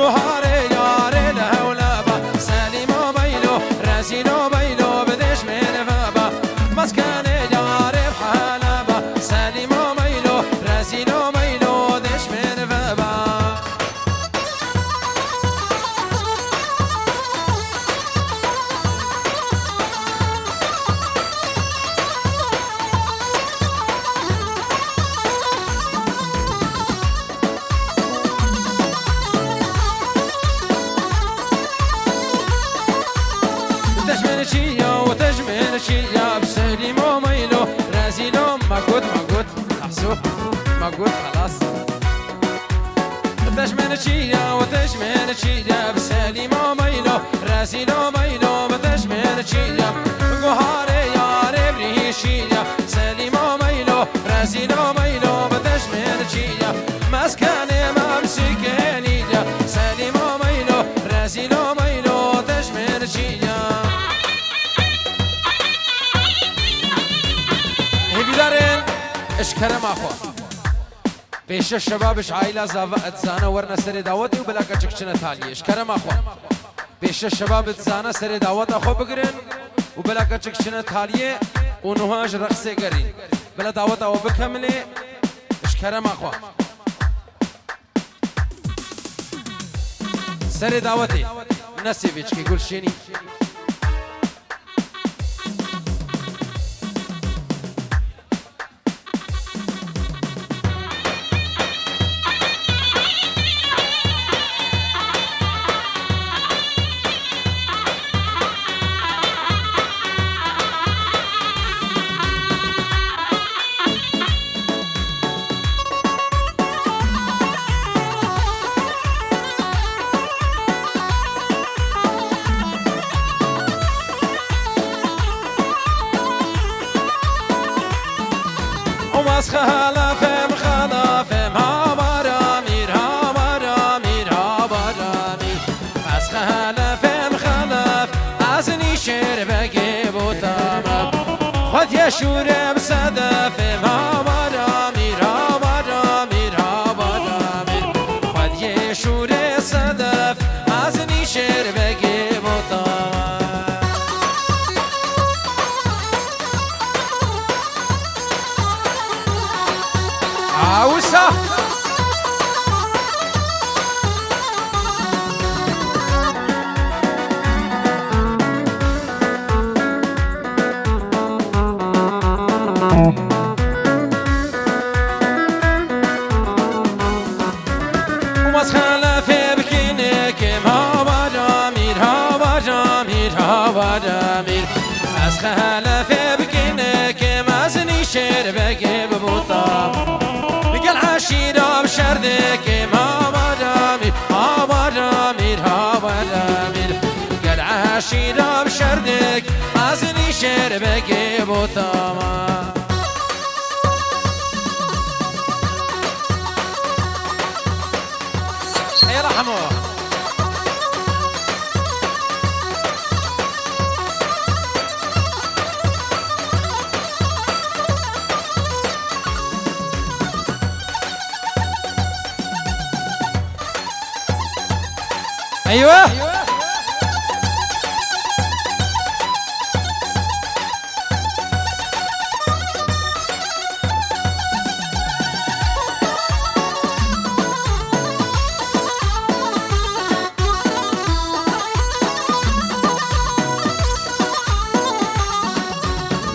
قهاري ياري لهولابا سليمو بيلو رزيلو بيلو بدش من فابا مسكاني ياري بحلبا سليمو بيلو رزيلو بيلو دش من فابا وتجمل شيا بسليمو ميلو رازيلو ما قلت احسو ما قلت خلاص تجمل شيا وتجمل شيا بسليمو ميلو رازيلو ميلو بتجمل شيا قهاري يا ربري شيا سليمو ميلو رازيلو ميلو بتجمل شيا مسكاني ممسكاني سليمو ميلو رازيلو ميلو تجمل شيا هيدارين اشكرم اخو بيش الشبابش عائلة زانا ورنا سري دعوتي وبلاك تشكشنا تالي اشكرم اخو بيش الشباب زانا سري دعوت اخو بقرن وبلاك تشكشنا تالي ونهاج رقصي قرين بلا دعوت او بكملي اشكرم اخو سري دعوتي نسيبيش كي يقول شيني خلافم خلافم ها برامیر ها برامیر ها برامیر از خلافم خلاف از نیشر بگی بودم خود یشورم صدفم ها برامیر ها برامیر ها برامیر خود یشور صدف از نیشر بگی بودم عوسة ومسخلة في بكينك ها برامير ها برامير ها برامير مسخلة في بكينك مازني شربك ببوطام عشيرة بشردك ما برامير ها برامير ها برامير قال عشيرة بشردك عزني شربك بوطاما يا رحمه ايوه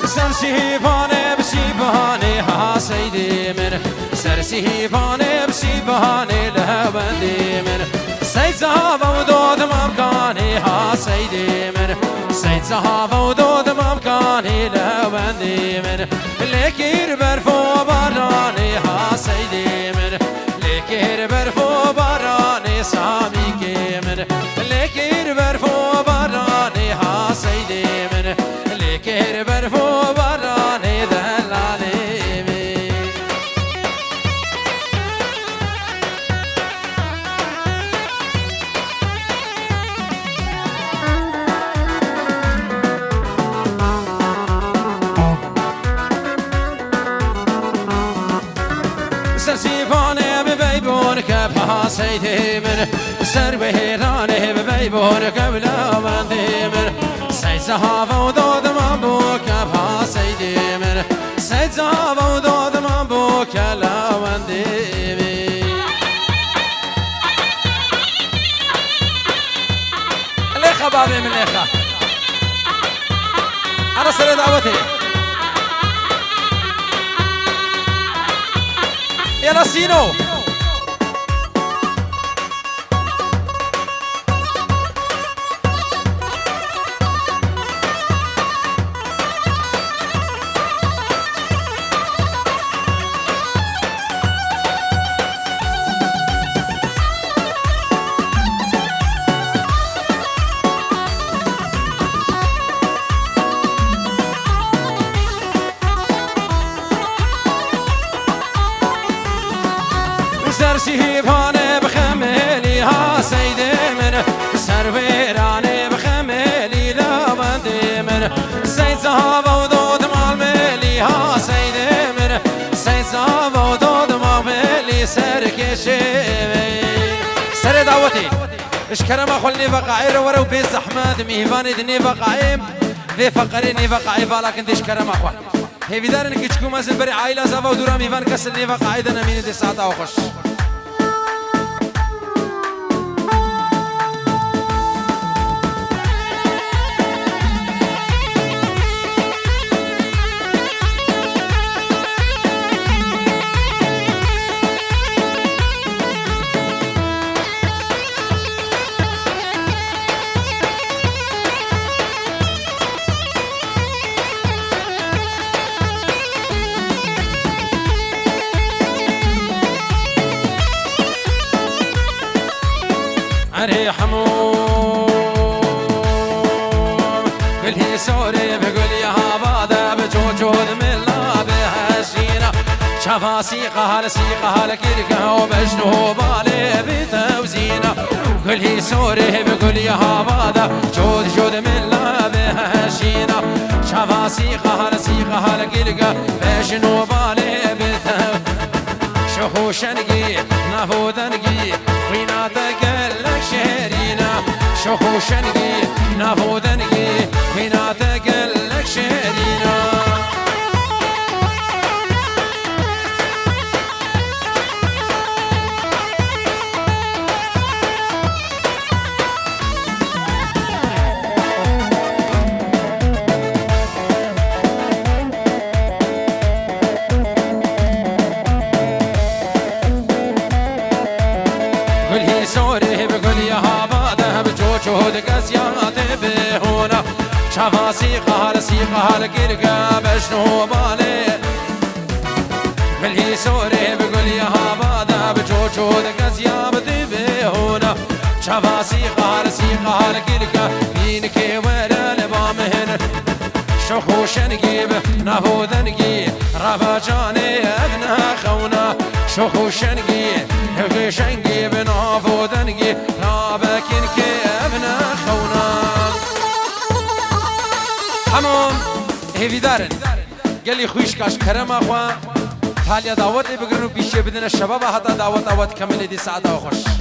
سرسيفاني بسيباني ها سيدي من سرسيفاني بسيباني لهبندي من سيد زهابة ودود ممكاني ها سيدي من سيد زهابة ودود ممكاني لهبندي من لكير برفو براني ها سيدي من لكير برفو براني سامي كيمن لكير برفو براني ها سيدي من لكير برفو براني دلالي سرسيفاني ببيبون كبها سيدي من سر بهرانه ببیبون قبلا من دیمر سیزها و داد من بو کبها سیدیمر سیزها و داد من بو کلا من دیمر لیخا بابی من لیخا أنا سر دعوتي يلا سينو سرسيباني بخميلي ها سيدي من سرويراني بخميلي لا بندي من سيد زهابة ودود مالميلي ها سيدي من سيد زهابة ودود مالميلي سركشي سر دعوتي اشكرم اخولني بقعي رو بيز احمد ميهواني دني بقعيم في فقريني بقعي بالك انت اشكرم اخوان هي بدارن كيشكو مازن بري عائلة زفا ودورا ميهوان كسلني بقعي دنا مين دي ساعة وخش عري حموم قلي سوري بقول يا هابادا بجوجود من لا بهالشينا شافا سيقها لسيقها لكيركها وبجنو بالي بتوزينا قلي سوري بقول يا هابادا جود من لا بهالشينا شافا سيقها لسيقها لكيركها بجنو بالي بتوزينا شهو شنقي نافو دنقي وينا تقلك شهرينا شهو شنقي نافو دنقي وينا تقلك شهرينا بهونا شافا سيقها لكيركا بشنو بالي ملهي سوري بقول يا هابادا بجوجو دقز يا بدي بهونا شافا سيقها لكيركا بينكي ولا لبامهن شخو شنقيب نافو ذنقي رفا جاني ابنا خونا شخو شنقي هقي شنقيب نافو ذنقي رابكينكي ابنا خونا همون هیوی دارن گلی خویش کاش کرم اخوان تالیا دعوت بگرن و بیشه بدن شباب حتی دعوت کمل دی ساعت و خوش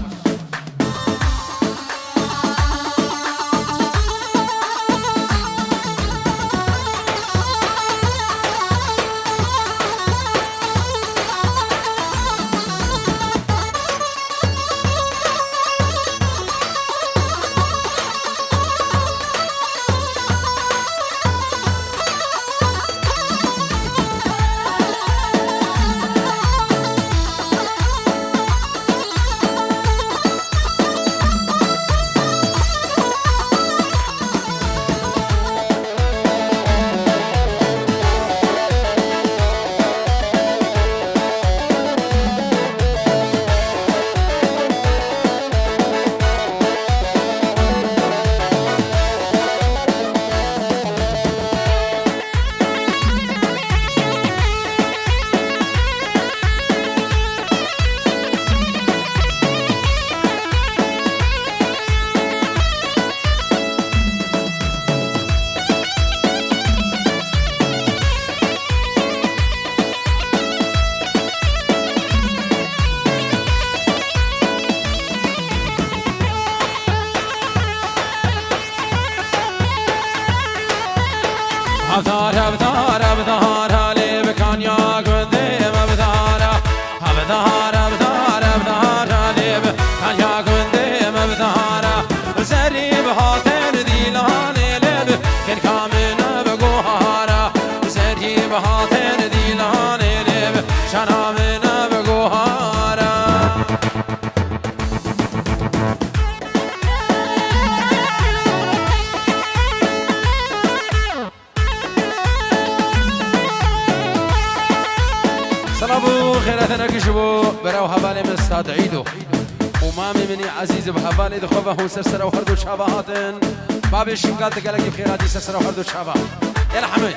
بدارا بدارا بدارا لي بكان يا قندي ما بدارا بدارا بدارا بدارا لي بكان يا قندي ما بدارا زري بهاتين ديلاني لب كن كامنا بقوهارا زري بهاتين ديلاني لب شنامنا بقوهارا صلابو خيراتنا كشبو براو هبالي من استاد عيدو ومامي مني عزيز بهبالي دخوفه سرسره وهردو شابهاتن بابي شمقال تقلقي بخيراتي سرسره وهردو شابه يلا حمي